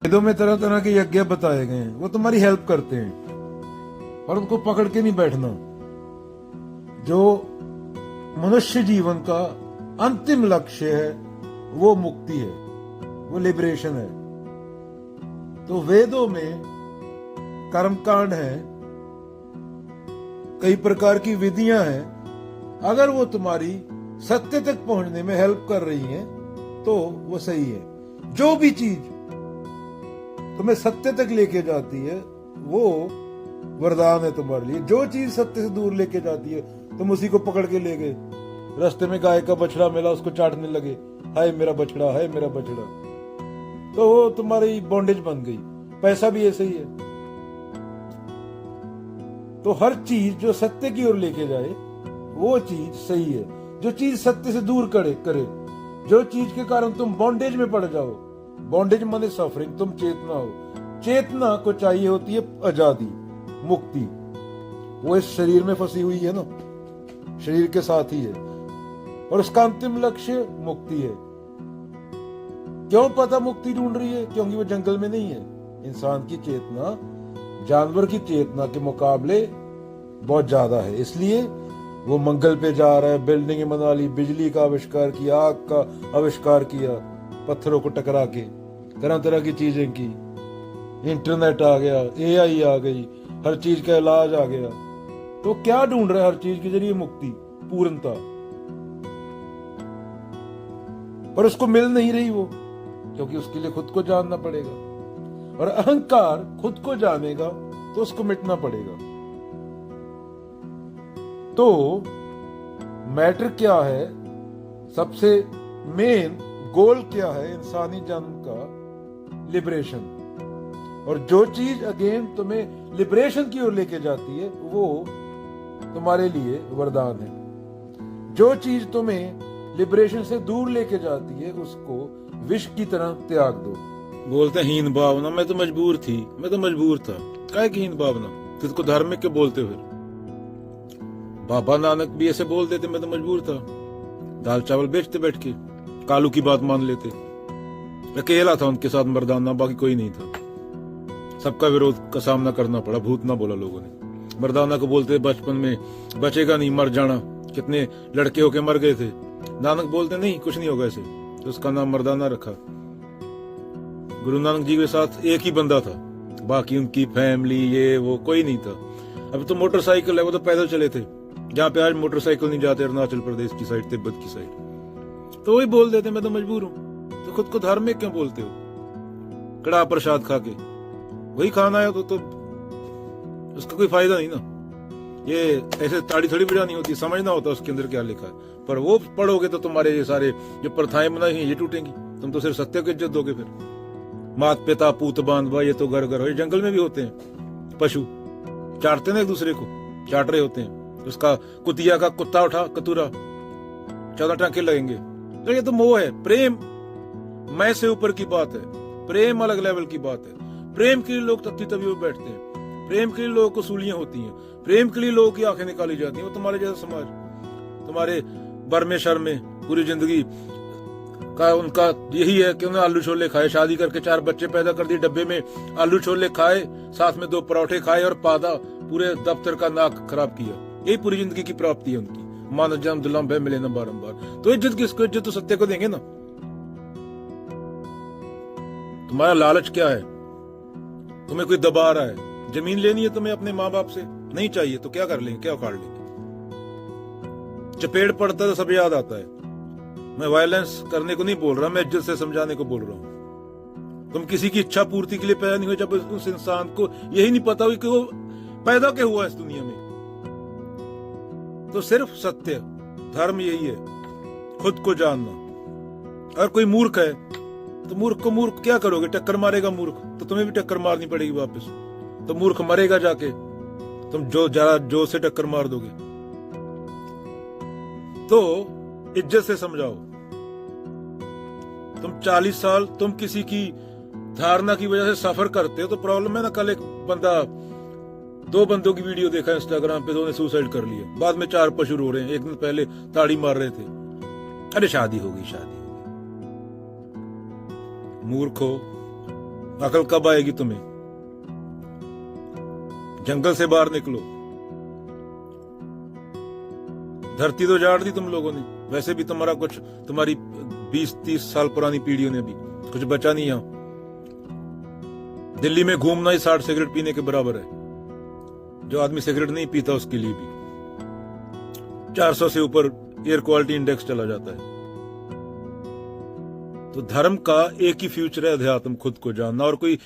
वेदों में तरह तरह के यज्ञ बताए गए हैं, वो तुम्हारी हेल्प करते हैं, और उनको पकड़ के नहीं बैठना। जो मनुष्य जीवन का अंतिम लक्ष्य है वो मुक्ति है, वो लिबरेशन है। तो वेदों में कर्मकांड है, कई प्रकार की विधियां हैं। अगर वो तुम्हारी सत्य तक पहुंचने में हेल्प कर रही हैं तो वो सही है। जो भी चीज तुम्हें सत्य तक लेके जाती है वो वरदान है तुम्हारे लिए। जो चीज सत्य से दूर लेके जाती है, तुम उसी को पकड़ के ले गए, रास्ते में गाय का बछड़ा मिला, उसको चाटने लगे, हाय मेरा बछड़ा, हाय मेरा बछड़ा, तो वो तुम्हारी बॉन्डेज बन गई। पैसा भी ऐसे ही है। तो हर चीज जो सत्य की ओर लेके जाए वो चीज सही है। जो चीज सत्य से दूर करे, जो चीज के कारण तुम बॉन्डेज में पड़ जाओ, बॉन्डेज माने सफरिंग, तुम चेतना हो। चेतना को चाहिए होती है आजादी, मुक्ति। वो इस शरीर में फंसी हुई है ना, शरीर के साथ ही है, और उसका अंतिम लक्ष्य मुक्ति है। क्यों पता मुक्ति ढूंढ रही है? क्योंकि वो जंगल में नहीं है। इंसान की चेतना जानवर की चेतना के मुकाबले बहुत ज्यादा है, इसलिए वो मंगल पे जा रहा है, बिल्डिंग बना ली, बिजली का आविष्कार किया, आग का आविष्कार किया, पत्थरों को टकरा के तरह तरह की चीजें की, इंटरनेट आ गया, एआई आ गई, हर चीज का इलाज आ गया। तो क्या ढूंढ रहा है? हर चीज के जरिए मुक्ति, पूर्णता, पर उसको मिल नहीं रही वो, क्योंकि उसके लिए खुद को जानना पड़ेगा, और अहंकार खुद को जानेगा तो उसको मिटना पड़ेगा। तो मैटर क्या है? सबसे मेन गोल क्या है इंसानी जन्म का? लिबरेशन। और जो चीज अगेन तुम्हें लिबरेशन की ओर लेके जाती है वो तुम्हारे लिए वरदान है। जो चीज तुम्हें लिबरेशन से दूर लेके जाती है उसको विष की तरह त्याग दो। बोलते हीन भावना, मैं तो मजबूर थी, मैं तो मजबूर था। काहे की हीन भावना? किसको धार्मिक के बोलते हुए? बाबा नानक भी ऐसे बोल देते, मैं तो मजबूर था। दाल चावल बेचते बैठ के, कालू की बात मान लेते। अकेला था उनके साथ मर्दाना, बाकी कोई नहीं था। सबका विरोध का सामना करना पड़ा, भूत ना बोला लोगों ने। मर्दाना को बोलते बचपन में बचेगा नहीं, मर जाना। कितने लड़के होके मर गए थे। नानक बोलते नहीं, कुछ नहीं होगा ऐसे, तो उसका नाम मर्दाना रखा। गुरु नानक जी के साथ एक ही बंदा था, बाकी उनकी फैमिली ये वो कोई नहीं था। अब तो मोटरसाइकिल है, वो तो पैदल चले थे, जहाँ पे आज मोटरसाइकिल नहीं जाते, अरुणाचल प्रदेश की साइड, तिब्बत की साइड। तो वही बोल देते मैं तो मजबूर हूँ। तो खुद को धार्मिक क्यों बोलते हो? कड़ा प्रसाद खा के, वही खाना है तो उसका कोई फायदा नहीं ना। ये ऐसे ताड़ी थोड़ी बजानी होती, समझना होता उसके अंदर क्या लिखा है। पर वो पढ़ोगे तो तुम्हारे ये सारे जो प्रथाएं बनाई हैं ये टूटेंगी। तुम तो सिर्फ सत्य को इज्जत दोगे। फिर मात पिता पूत बांधवा, ये तो घर घर हो। ये जंगल में भी होते हैं, पशु चाटते ना एक दूसरे को, चाट रहे होते हैं। उसका कुतिया का कुत्ता उठा कतूरा, 14 टांके लगेंगे। तो ये तो मोह है। प्रेम मैं से ऊपर की बात है, प्रेम अलग लेवल की बात है। प्रेम के लिए लोग तभी बैठते हैं, प्रेम के लिए लोगों को सूलियां होती हैं, प्रेम के लिए लोगों की आंखें निकाली जाती हैं। वो तुम्हारे जैसा समाज, तुम्हारे बर में शर में पूरी जिंदगी का उनका यही है कि उन्हें आलू छोले खाए, शादी करके 4 बच्चे पैदा कर दिए, डब्बे में आलू छोले खाए, साथ में 2 पराठे खाए, और पादा पूरे दफ्तर का नाक खराब किया। यही पूरी जिंदगी की प्राप्ति है उनकी। मानव जन्म दुर्लभ है, मिले न बारंबार। तो इज्जत किसको? इज्जत तो सत्य को देंगे ना। तुम्हारा लालच क्या है? तुम्हें कोई दबा रहा है। जमीन लेनी है तुम्हें अपने माँ बाप से, नहीं चाहिए तो क्या कर लेंगे? क्या उखाड़ लेंगे? चपेट पड़ता है तो सब याद आता है। मैं वायलेंस करने को नहीं बोल रहा, मैं इज्जत से समझाने को बोल रहा हूं। तुम किसी की इच्छा पूर्ति के लिए पैदा नहीं हुए जब उस इंसान को यही नहीं पता हुई कि वो पैदा क्या हुआ इस दुनिया में। तो सिर्फ सत्य धर्म यही है, खुद को जानना। अगर कोई मूर्ख है तो मूर्ख को मूर्ख क्या करोगे? टक्कर मारेगा मूर्ख, तो तुम्हें भी टक्कर मारनी पड़ेगी वापस। तो मूर्ख मरेगा जाके, तुम जो ज्यादा जोर से टक्कर मार दोगे। तो इज्जत से समझाओ। तुम 40 साल तुम किसी की धारणा की वजह से सफर करते हो तो प्रॉब्लम है ना। कल एक बंदा, 2 बंदों की वीडियो देखा इंस्टाग्राम पे, 2 ने सुसाइड कर लिया, बाद में 4 पशु रो रहे हैं। एक दिन पहले ताड़ी मार रहे थे, अरे शादी हो गई, शादी हो गई। मूर्ख हो, अकल कब आएगी तुम्हें? जंगल से बाहर निकलो। धरती तो जाड़ दी तुम लोगों ने, वैसे भी तुम्हारा कुछ, तुम्हारी 20-30 साल पुरानी पीढ़ियों ने भी कुछ बचा नहीं। यहां दिल्ली में घूमना ही 60 सिगरेट पीने के बराबर है। जो आदमी सिगरेट नहीं पीता उसके लिए भी 400 से ऊपर एयर क्वालिटी इंडेक्स चला जाता है। तो धर्म का एक ही फ्यूचर है, अध्यात्म, खुद को जानना। और कोई